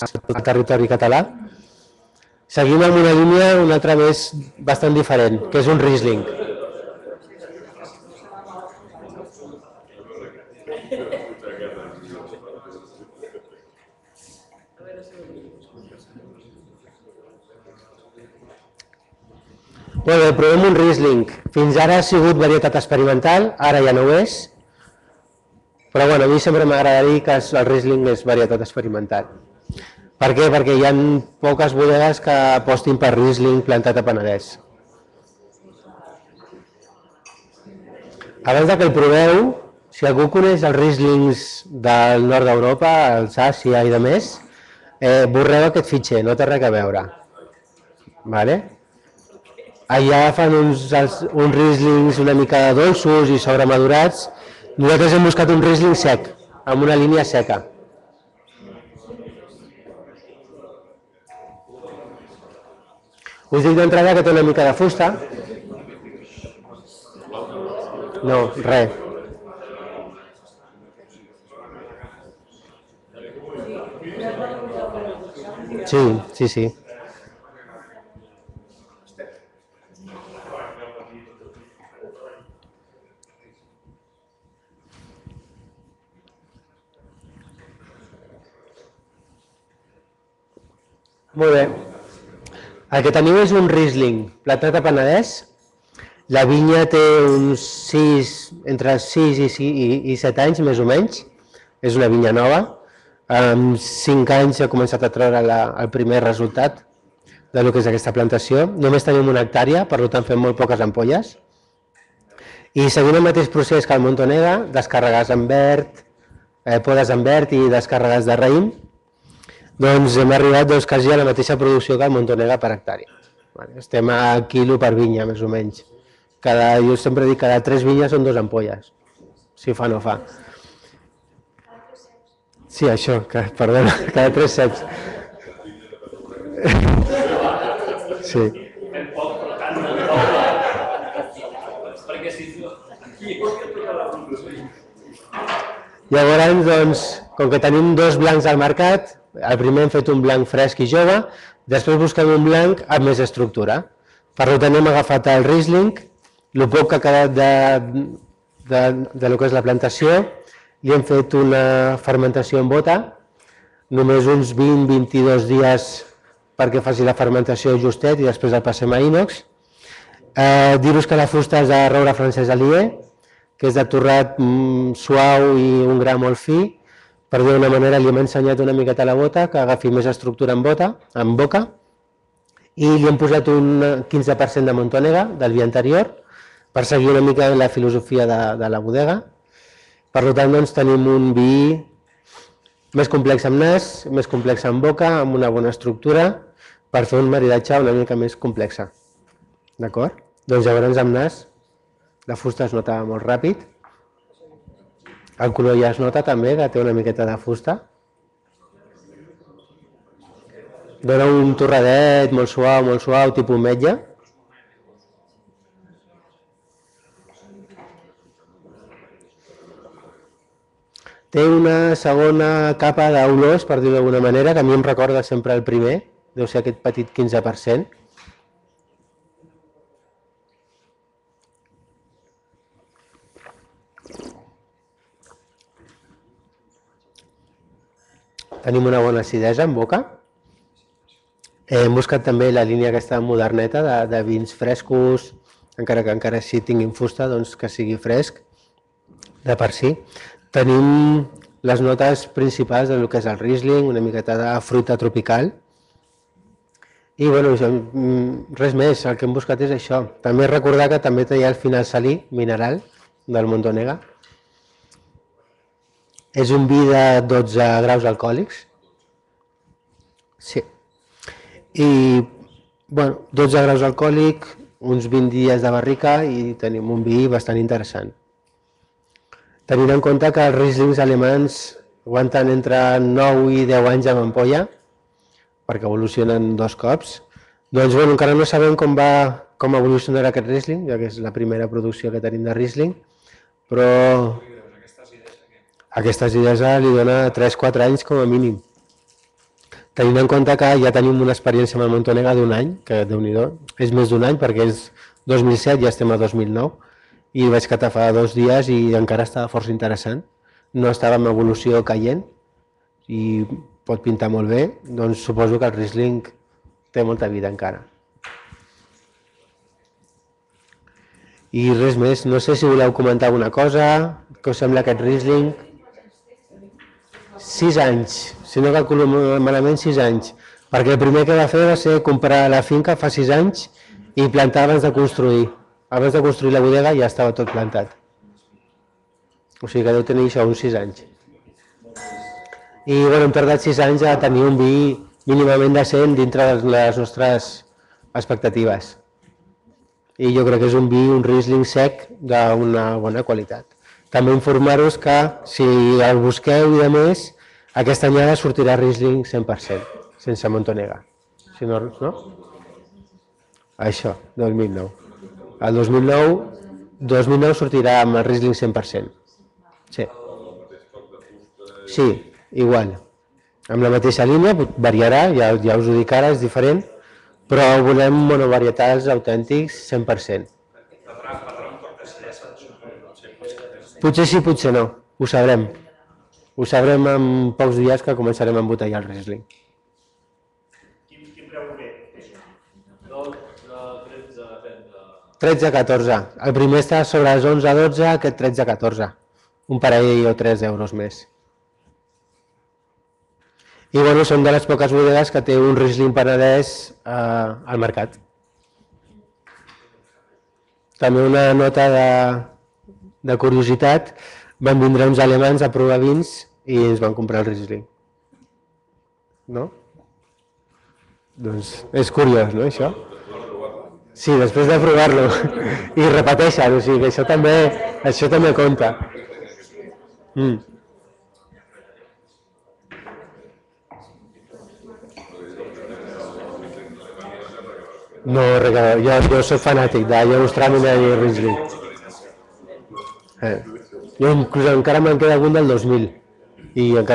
al territori català, seguim amb una línia una altra més bastant diferent, que és un Riesling. Molt bé, provem un Riesling. Fins ara ha sigut varietat experimental, ara ja no ho és, però bueno, a mi sempre m'agrada dir que el Riesling és varietat experimental. Per què? Perquè hi ha poques bodegues que apostin per Riesling plantat a Penedès. Abans que el proveu, si algú coneix els Rieslings del nord d'Europa, Alsàcia i de més, borreu aquest fitxer, no té res a veure. Allà fan uns Rieslings una mica dolços i sobremadurats. Nosaltres hem buscat un Riesling sec, amb una línia seca. Us dic d'entrada que té una mica de fusta. No, res. Sí. Molt bé. El que tenim és un Riesling plantat a Penedès. La vinya té entre 6 i 7 anys, més o menys. És una vinya nova. En 5 anys ha començat a treure el primer resultat del que és aquesta plantació. Només tenim una hectàrea, per tant fem molt poques ampolles. I seguint el mateix procés que el Montonega, descàrregues en verd, podes en verd i descàrregues de raïm, doncs hem arribat quasi a la mateixa producció que el Montonega per hectàrea. Estem a quilo per vinya, més o menys. Jo sempre dic que cada 3 vinyes són 2 ampolles, si fa no fa. Sí, això, perdona, cada 3 ceps. Sí. Llavors, doncs, com que tenim 2 blancs al mercat, el primer hem fet un blanc fresc i jove, després busquem un blanc amb més estructura. Per tant, hem agafat el Riesling, el poc que ha quedat de lo que és la plantació, i hem fet una fermentació en bota, només uns 20-22 dies perquè faci la fermentació justet i després el passem a inox. Dir-vos que la fusta és de roure francès aliè, que és de torrat suau i un gra molt fi. Per dir d'una manera, li hem ensenyat una miqueta a la bota que agafi més estructura en boca, i li hem posat un 15% de Montonega del vi anterior per seguir una mica la filosofia de la bodega. Per tant, tenim un vi més complex amb nas, més complex amb boca, amb una bona estructura, per fer un maridatge una mica més complex. D'acord? Doncs llavors amb nas la fusta es nota molt ràpid. El color ja es nota també, que té una miqueta de fusta. Dóna un torradet molt suau, tipus metge. Té una segona capa d'olors, per dir-ho d'alguna manera, que a mi em recorda sempre el primer, deu ser aquest petit 15%. Tenim una bona acidesa en boca. Hem buscat també la línia aquesta moderneta de vins frescos, encara que encara si tinguin fusta, doncs que sigui fresc de per si. Tenim les notes principals del que és el Riesling, una miqueta de fruita tropical. I res més, el que hem buscat és això. També recordar que també té el final salí, mineral, del Montonega. És un vi de 12 graus alcohòlics. Sí. I 12 graus alcohòlic, uns 20 dies de barrica i tenim un vi bastant interessant. Tenint en compte que els Rieslings alemans aguanten entre 9 i 10 anys amb ampolla, perquè evolucionen 2 cops. Doncs encara no sabem com evolucionarà aquest Riesling, ja que és la primera producció que tenim de Riesling, però aquesta acidesa li dona 3-4 anys com a mínim. Tenint en compte que ja tenim una experiència amb el Montonega d'un any, que Déu-n'hi-do, és més d'un any perquè és 2007, ja estem a 2009, i vaig catar fa 2 dies i encara estava força interessant. No estava en evolució caient i pot pintar molt bé, doncs suposo que el Riesling té molta vida encara. I res més, no sé si voleu comentar alguna cosa, què us sembla aquest Riesling? 6 anys, si no calculo malament 6 anys, perquè el primer que va fer va ser comprar la finca fa 6 anys i plantar abans de construir. Abans de construir la bodega ja estava tot plantat. O sigui que deu tenir això uns 6 anys. I bueno, hem tardat 6 anys a tenir un vi mínimament decent dintre de les nostres expectatives. I jo crec que és un vi, un Riesling sec d'una bona qualitat. També informar-vos que si el busqueu i de més, aquesta anyada sortirà Riesling 100%, sense Montonega. Si no, no? Això, 2009. El 2009 sortirà amb el Riesling 100%. Sí. Sí, igual. Amb la mateixa línia, variarà, ja us ho dic ara, és diferent, però volem monovarietals autèntics 100%. Potser sí, potser no, ho sabrem. Ho sabrem en pocs dies que començarem a embotellar el Riesling. Quin preu ve? 13 a 14. El primer està sobre les 11 a 12, aquest 13 a 14. Un parell o 3 euros més. I bueno, som de les poques bodegues que té un Riesling Penedès al mercat. També una nota de curiositat, van vindre uns alemans a provar vins i ens van comprar el Riesling. No? Doncs és curiós, no, això? Sí, després de provar-lo. I repeteixen, o sigui que això també compta. No, jo soc fanàtic de Gewürztraminer i Riesling. Jo inclús encara me'n queda algun del 2000 i encara